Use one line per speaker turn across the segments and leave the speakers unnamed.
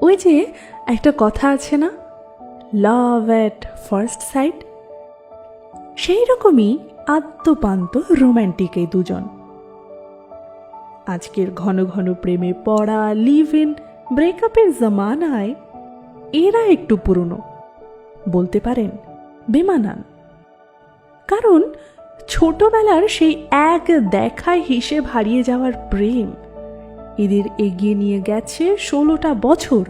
ওই যে একটা কথা আছে না, লাভ এট ফার্স্ট সাইট, সেই রকমই আদ্যপান্ত রোম্যান্টিক এই দুজন। আজকের ঘন ঘন প্রেমে পড়া, লিভ ইন, ব্রেকআপের জামানায় এরা একটু পুরনো, বলতে পারেন বেমানান। কারণ ছোটবেলার সেই এক দেখায় হিসেব হারিয়ে যাওয়ার প্রেম এদের এগিয়ে নিয়ে গেছে 16টা বছর।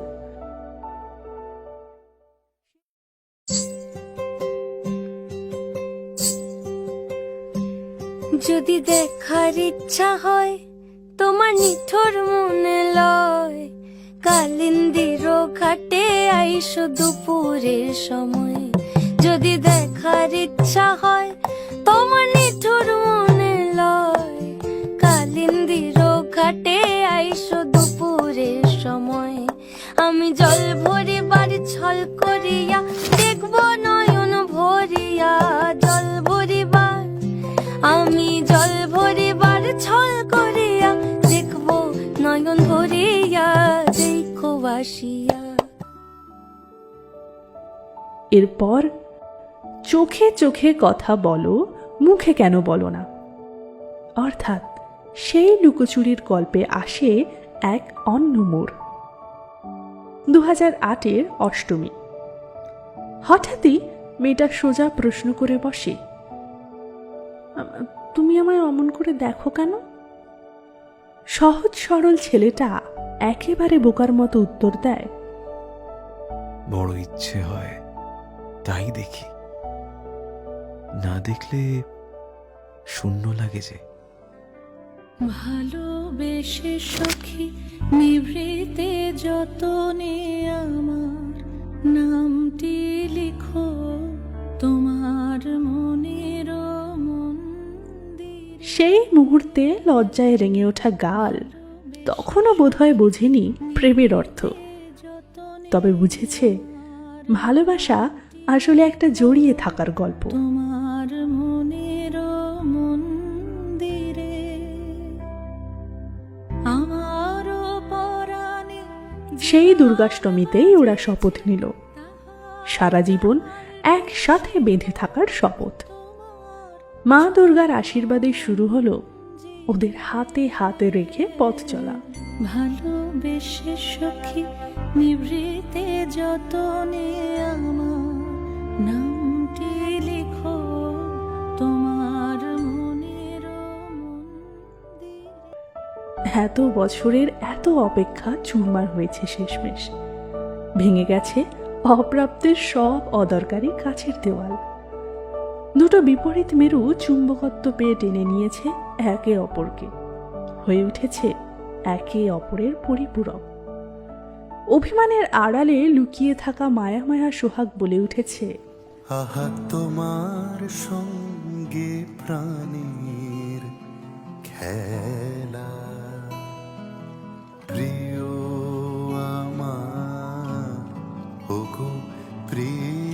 যদি দেখার ইচ্ছা হয় তোমার নিঠোর মনে লয়, কালিন্দির ঘাটে আইসো দুপুরের সময়। যদি দেখার ইচ্ছা হয় তোমার নিঠোর মনে লয়, কালিন্দির ঘাটে আইসো দুপুরের সময়। আমি জল ভরিবার ছল করিয়া দেখব নয়ন ভরিয়া, জল ভরিবার, আমি জল ভরিবার ছল করিয়া দেখব নয়ন ভরিয়া, দেখো আসিয়া।
এরপর চোখে চোখে কথা বলো, মুখে কেন বলো না, অর্থাৎ সেই লুকোচুরির গল্পে আসে এক অন্য মোড়। 2008-এর অষ্টমী। হঠাৎই মেয়েটা সোজা প্রশ্ন করে বসে, তুমি আমায় অমন করে দেখো কেন? সহজ সরল ছেলেটা একেবারে বোকার মতো উত্তর দেয়,
বড় ইচ্ছে হয় তাই দেখি, না দেখলে শূন্য লাগে যে।
ভালোবেসে সখী নিভৃতে যতনে আমার নামটি লিখো তোমার মনের মন্দির।
সেই মুহূর্তে লজ্জায় রেঙে ওঠা গাল তখনও বোধহয় বোঝেনি প্রেমের অর্থ, তবে বুঝেছে ভালোবাসা আসলে একটা জড়িয়ে থাকার গল্প।
তোমার মনের মন্দিরে আমার পরাণে।
সেই দুর্গাষ্টমীতেই ওরা শপথ নিল, সারা জীবন একসাথে বেঁধে থাকার শপথ। মা দুর্গার আশীর্বাদে শুরু হলো ওদের হাতে হাতে রেখে পথ চলা।
ভালোবেসে সখী নিভৃতে যতনে আমার নামটি লিখো তোমার মনের মন্দিরে।
এত বছরের এত অপেক্ষা চুরমার হয়েছে শেষমেশ। ভেঙে গেছে অপ্রাপ্তের সব অদরকারি কাছের দেওয়াল। দুটো বিপরীত মেরু চুম্বকত্ব পেয়ে টেনে নিয়েছে একে অপরকে, হয়ে উঠেছে একে অপরের পরিপূরক। অভিমানের আড়ালে লুকিয়ে থাকা মায়া মায়া সোহাগ বলে উঠেছে,
আহা তোমার সঙ্গে প্রাণীর খেলা, প্রিয় আমার ওগো প্রিয়